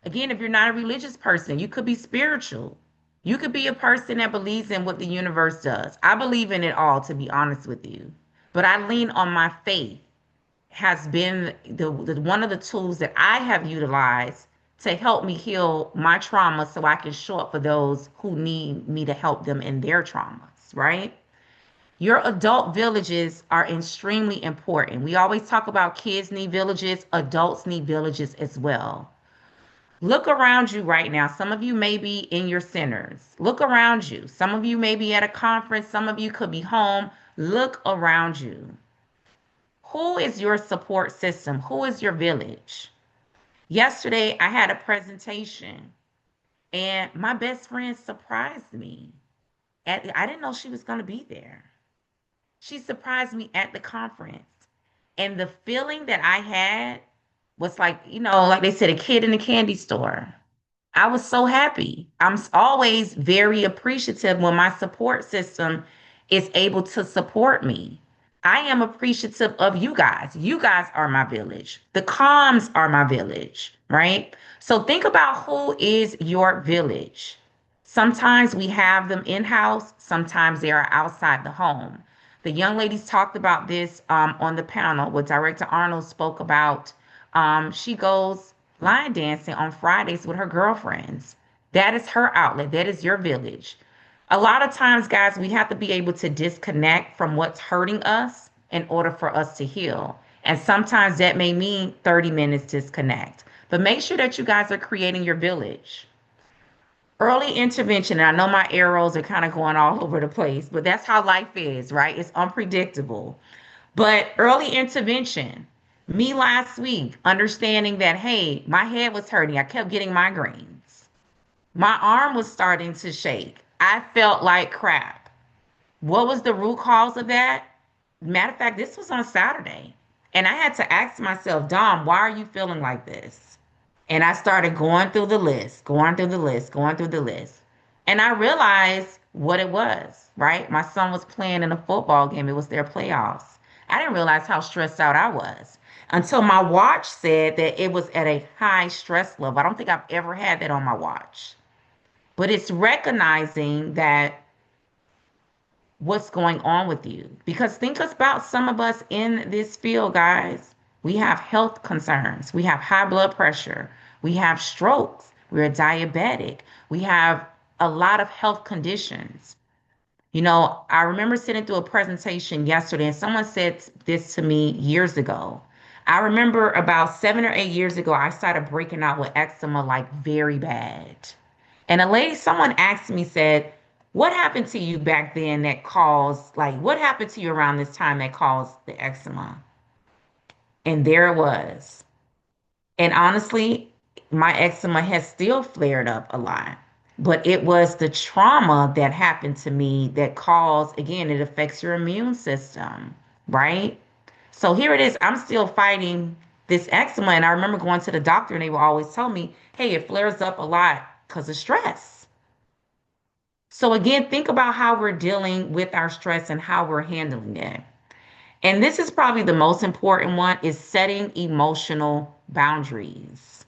Again, if you're not a religious person, you could be spiritual. You could be a person that believes in what the universe does. I believe in it all, to be honest with you. But I lean on my faith has been the one of the tools that I have utilized to help me heal my trauma so I can show up for those who need me to help them in their traumas, right? Your adult villages are extremely important. We always talk about kids need villages, adults need villages as well. Look around you right now. Some of you may be in your centers. Look around you. Some of you may be at a conference. Some of you could be home. Look around you. Who is your support system? Who is your village? Yesterday, I had a presentation and my best friend surprised me. I didn't know she was going to be there. She surprised me at the conference. And the feeling that I had was like, like they said, a kid in a candy store. I was so happy. I'm always very appreciative when my support system is able to support me. I am appreciative of you guys. You guys are my village. The comms are my village, right? So think about who is your village. Sometimes we have them in-house, sometimes they are outside the home. The young ladies talked about this on the panel. What Director Arnold spoke about. She goes line dancing on Fridays with her girlfriends. That is her outlet. That is your village. A lot of times, guys, we have to be able to disconnect from what's hurting us in order for us to heal. And sometimes that may mean 30 minutes disconnect. But make sure that you guys are creating your village. Early intervention, and I know my arrows are kind of going all over the place, but that's how life is, right? It's unpredictable. But early intervention, me last week, understanding that, hey, my head was hurting. I kept getting migraines. My arm was starting to shake. I felt like crap. What was the root cause of that? Matter of fact, this was on Saturday. And I had to ask myself, Dom, why are you feeling like this? And I started going through the list, going through the list, going through the list. And I realized what it was, right? My son was playing in a football game. It was their playoffs. I didn't realize how stressed out I was until my watch said that it was at a high stress level. I don't think I've ever had that on my watch. But it's recognizing that what's going on with you. Because think about some of us in this field, guys. We have health concerns. We have high blood pressure. We have strokes. We're diabetic. We have a lot of health conditions. I remember sitting through a presentation yesterday, and someone said this to me years ago. I remember about 7 or 8 years ago, I started breaking out with eczema like very bad. And someone asked me, said, what happened to you back then that caused, like, what happened to you around this time that caused the eczema? And there it was. And honestly, my eczema has still flared up a lot. But it was the trauma that happened to me that caused, again, it affects your immune system, right? So here it is. I'm still fighting this eczema. And I remember going to the doctor and they would always tell me, hey, it flares up a lot because of stress. So again, think about how we're dealing with our stress and how we're handling it. And this is probably the most important one is setting emotional boundaries.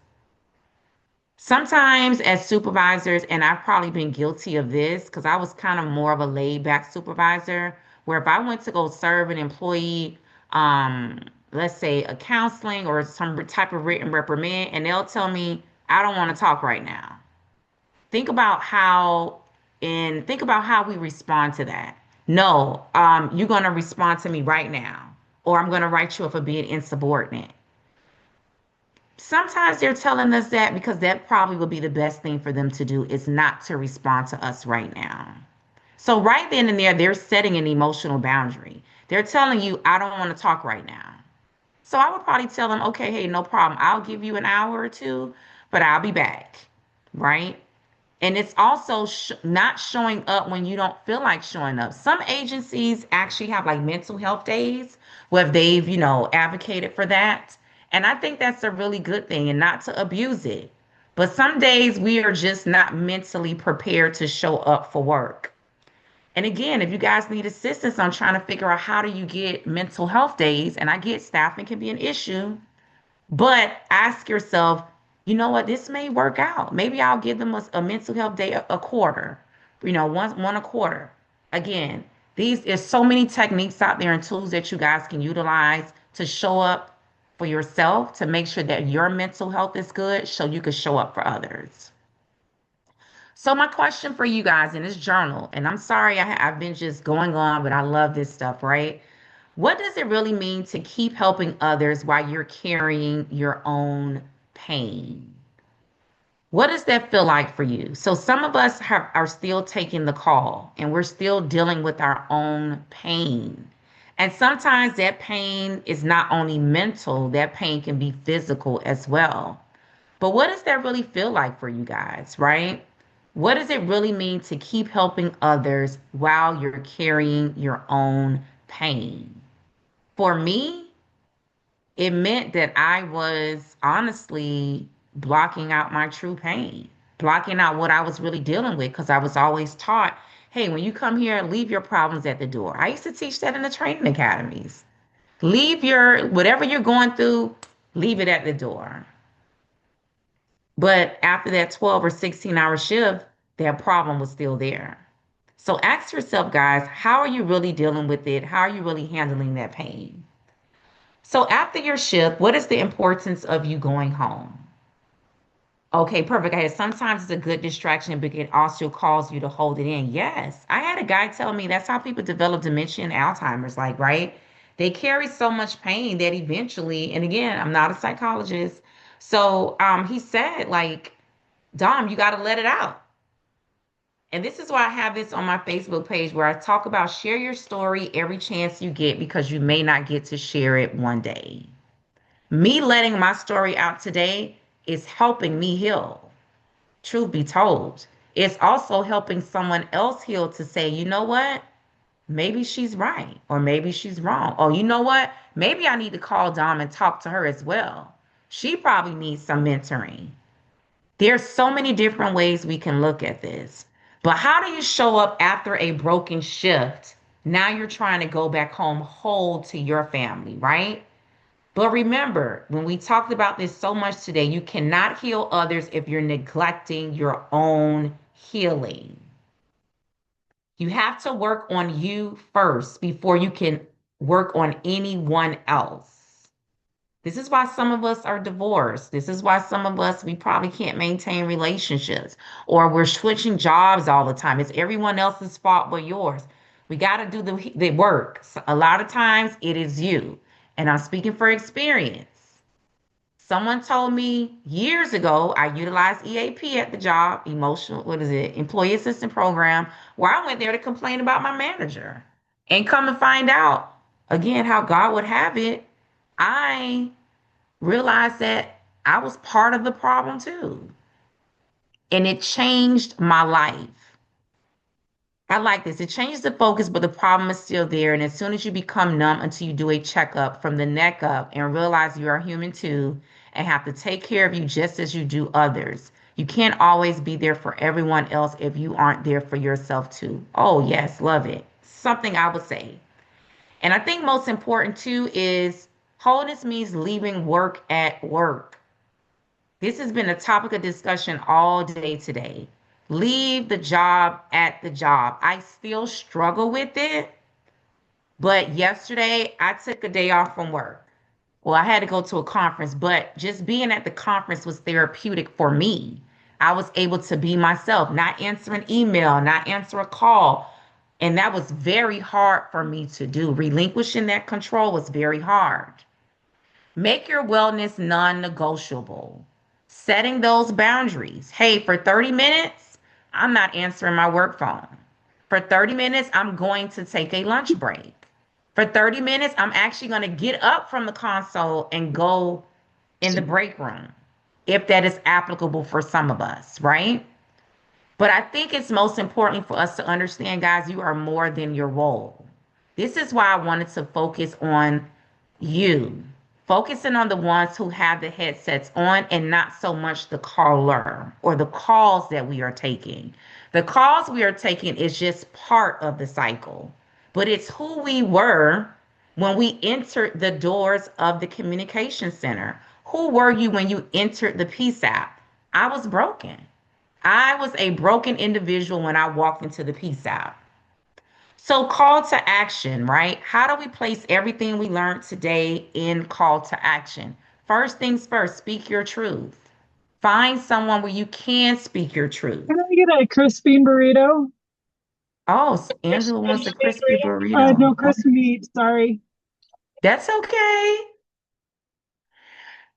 Sometimes as supervisors, and I've probably been guilty of this because I was kind of more of a laid back supervisor, where if I went to go serve an employee, let's say a counseling or some type of written reprimand, and they'll tell me, I don't want to talk right now. Think about how think about how we respond to that. No, you're going to respond to me right now, or I'm going to write you up for being insubordinate. Sometimes they're telling us that because that probably would be the best thing for them to do is not to respond to us right now. So right then and there, they're setting an emotional boundary. They're telling you, I don't want to talk right now. So I would probably tell them, okay, hey, no problem. I'll give you an hour or two, but I'll be back. Right. And it's also not showing up when you don't feel like showing up. Some agencies actually have like mental health days where they've, advocated for that. And I think that's a really good thing and not to abuse it. But some days we are just not mentally prepared to show up for work. And again, if you guys need assistance on trying to figure out how do you get mental health days, and I get staffing can be an issue, but ask yourself, you know what, this may work out. Maybe I'll give them a mental health day a quarter, one a quarter. Again, these there's so many techniques out there and tools that you guys can utilize to show up for yourself to make sure that your mental health is good so you can show up for others. So my question for you guys in this journal, and I'm sorry I've been just going on, but I love this stuff, right? What does it really mean to keep helping others while you're carrying your own pain? What does that feel like for you? So some of us are still taking the call and we're still dealing with our own pain. And sometimes that pain is not only mental, that pain can be physical as well. But what does that really feel like for you guys, right? What does it really mean to keep helping others while you're carrying your own pain? For me, it meant that I was honestly blocking out my true pain, blocking out what I was really dealing with because I was always taught, hey, when you come here, leave your problems at the door. I used to teach that in the training academies. Leave your whatever you're going through, leave it at the door. But after that 12 or 16-hour shift, that problem was still there. So ask yourself, guys, how are you really dealing with it? How are you really handling that pain? So after your shift, what is the importance of you going home? Okay, perfect. I had sometimes it's a good distraction, but it also calls you to hold it in. Yes. I had a guy tell me that's how people develop dementia and Alzheimer's, like, right? They carry so much pain that eventually, and again, I'm not a psychologist. So he said, like, Dom, you gotta let it out. And this is why I have this on my Facebook page where I talk about share your story every chance you get because you may not get to share it one day. Me letting my story out today is helping me heal. Truth be told, it's also helping someone else heal to say, you know what? Maybe she's right, or maybe she's wrong. Or you know what? Maybe I need to call Dom and talk to her as well. She probably needs some mentoring. There's so many different ways we can look at this. But how do you show up after a broken shift? Now you're trying to go back home whole to your family, right? But remember, when we talked about this so much today, you cannot heal others if you're neglecting your own healing. You have to work on you first before you can work on anyone else. This is why some of us are divorced. This is why some of us, we probably can't maintain relationships or we're switching jobs all the time. It's everyone else's fault but yours. We got to do the work. So a lot of times it is you. And I'm speaking for experience. Someone told me years ago, I utilized EAP at the job, emotional, what is it, employee assistance program, where I went there to complain about my manager. And come and find out, again, how God would have it, I realized that I was part of the problem too. And it changed my life. I like this. It changes the focus, but the problem is still there. And as soon as you become numb until you do a checkup from the neck up and realize you are human too and have to take care of you just as you do others. You can't always be there for everyone else if you aren't there for yourself too. Oh, yes, love it. Something I would say. And I think most important too is wholeness means leaving work at work. This has been a topic of discussion all day today. Leave the job at the job. I still struggle with it, but yesterday I took a day off from work. Well, I had to go to a conference, but just being at the conference was therapeutic for me. I was able to be myself, not answer an email, not answer a call. And that was very hard for me to do. Relinquishing that control was very hard. Make your wellness non negotiable. Setting those boundaries. Hey, for 30 minutes, I'm not answering my work phone. For 30 minutes, I'm going to take a lunch break. For 30 minutes, I'm actually going to get up from the console and go in the break room, if that is applicable for some of us, right? But I think it's most important for us to understand, guys, you are more than your role. This is why I wanted to focus on you, focusing on the ones who have the headsets on and not so much the caller or the calls that we are taking. The calls we are taking is just part of the cycle, but it's who we were when we entered the doors of the communication center. Who were you when you entered the Peace app? I was broken. I was a broken individual when I walked into the Peace app. So, call to action, right? How do we place everything we learned today in call to action? First things first, speak your truth. Find someone where you can speak your truth. Can I get a crispy burrito? Oh, Fish Angela wants a crispy burrito? burrito. No, crispy meat. Sorry. That's okay.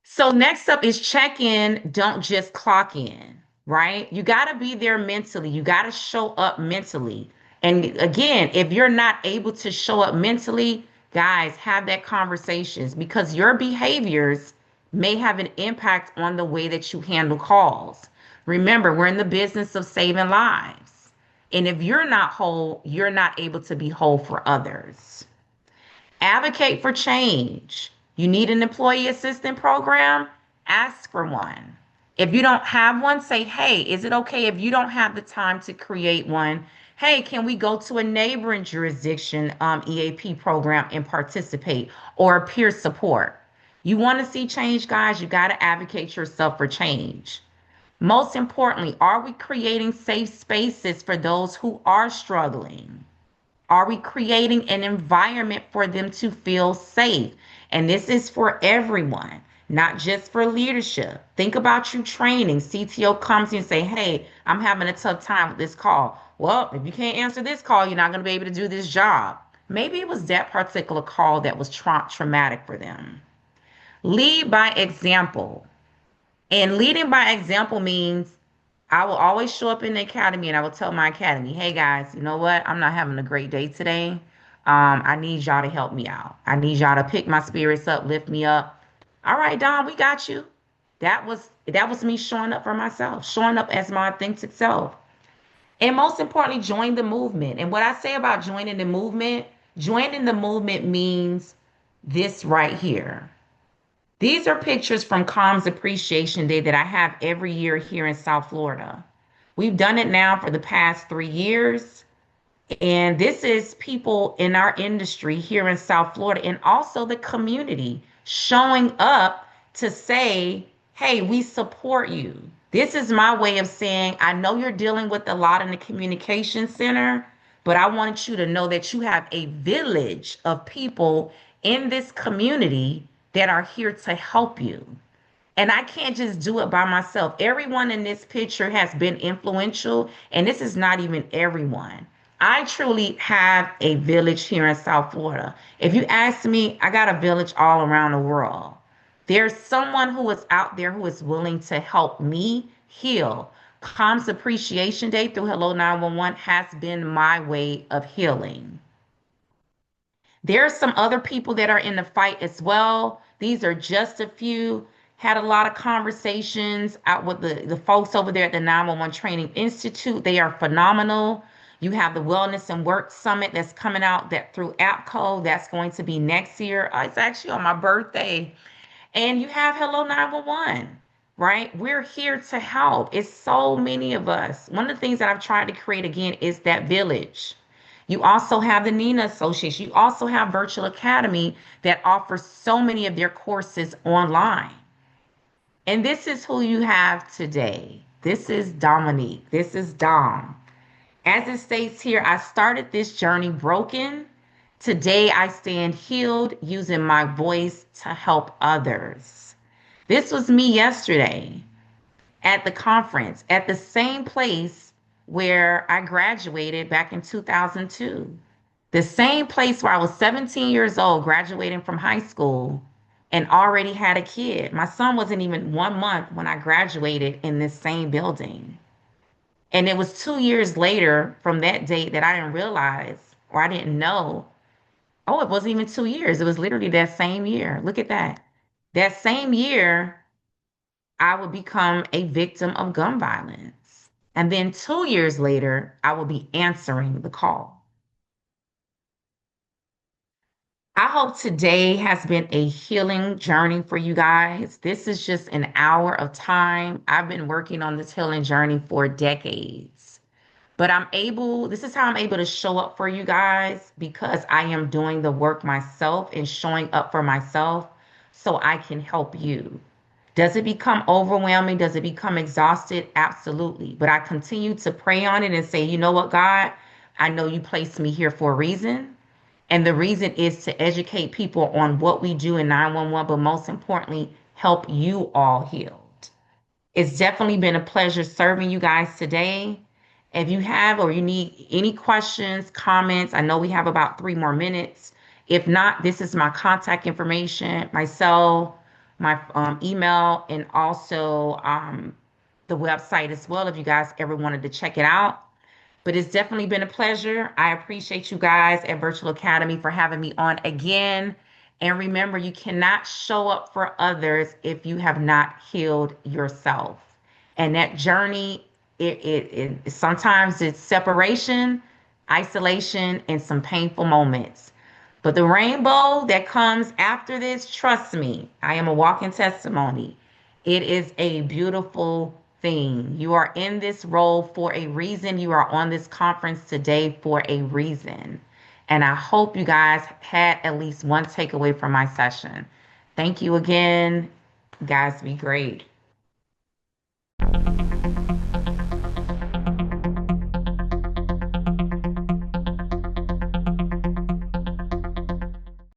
So next up is check in, don't just clock in, right? You got to be there mentally. You got to show up mentally. And again, if you're not able to show up mentally, guys, have that conversations because your behaviors may have an impact on the way that you handle calls. Remember, we're in the business of saving lives. And if you're not whole, you're not able to be whole for others. Advocate for change. You need an employee assistance program? Ask for one. If you don't have one, say, hey, is it okay if you don't have the time to create one? Hey, can we go to a neighboring jurisdiction EAP program and participate or peer support? You want to see change, guys? You got to advocate yourself for change. Most importantly, are we creating safe spaces for those who are struggling? Are we creating an environment for them to feel safe? And this is for everyone, not just for leadership. Think about you training. CTO comes and say, hey, I'm having a tough time with this call. Well, if you can't answer this call, you're not going to be able to do this job. Maybe it was that particular call that was traumatic for them. Lead by example. And leading by example means I will always show up in the academy and I will tell my academy, hey guys, you know what? I'm not having a great day today. I need y'all to help me out. I need y'all to pick my spirits up, lift me up. All right, Don, we got you. That was me showing up for myself, showing up as my authentic self. And most importantly, join the movement. And what I say about joining the movement means this right here. These are pictures from Calm's Appreciation Day that I have every year here in South Florida. We've done it now for the past 3 years. And this is people in our industry here in South Florida and also the community showing up to say, hey, we support you. This is my way of saying, I know you're dealing with a lot in the communication center, but I want you to know that you have a village of people in this community that are here to help you. And I can't just do it by myself. Everyone in this picture has been influential, and this is not even everyone. I truly have a village here in South Florida. If you ask me, I got a village all around the world. There's someone who is out there who is willing to help me heal. Calm's Appreciation Day through Hello 911 has been my way of healing. There are some other people that are in the fight as well. These are just a few. Had a lot of conversations out with the folks over there at the 911 Training Institute. They are phenomenal. You have the Wellness and Work Summit that's coming out that through APCO. That's going to be next year. It's actually on my birthday. And you have Hello 911, right? We're here to help. It's so many of us. One of the things that I've tried to create again is that village. You also have the Nina Association. You also have Virtual Academy that offers so many of their courses online. And this is who you have today. This is Dominique. This is Dom. As it states here, I started this journey broken. Today I stand healed using my voice to help others. This was me yesterday at the conference, at the same place where I graduated back in 2002. The same place where I was 17 years old, graduating from high school, and already had a kid. My son wasn't even 1 month when I graduated in this same building. And it was 2 years later from that date that I didn't realize or I didn't know, Oh, it wasn't even 2 years. It was literally that same year. Look at that. That same year, I would become a victim of gun violence. And then 2 years later, I will be answering the call. I hope today has been a healing journey for you guys. This is just an hour of time. I've been working on this healing journey for decades. But this is how I'm able to show up for you guys because I am doing the work myself and showing up for myself so I can help you. Does it become overwhelming? Does it become exhausted? Absolutely. But I continue to pray on it and say, you know what, God, I know you placed me here for a reason. And the reason is to educate people on what we do in 911, but most importantly, help you all heal. It's definitely been a pleasure serving you guys today. If you have or you need any questions, comments, I know we have about 3 more minutes. If not, this is my contact information, my cell, my email, and also the website as well if you guys ever wanted to check it out. But it's definitely been a pleasure. I appreciate you guys at Virtual Academy for having me on again. And remember, you cannot show up for others if you have not healed yourself. And that journey, it sometimes it's separation, isolation, and some painful moments. But the rainbow that comes after this, trust me, I am a walking testimony. It is a beautiful thing. You are in this role for a reason. You are on this conference today for a reason. And I hope you guys had at least one takeaway from my session. Thank you again. Guys, be great.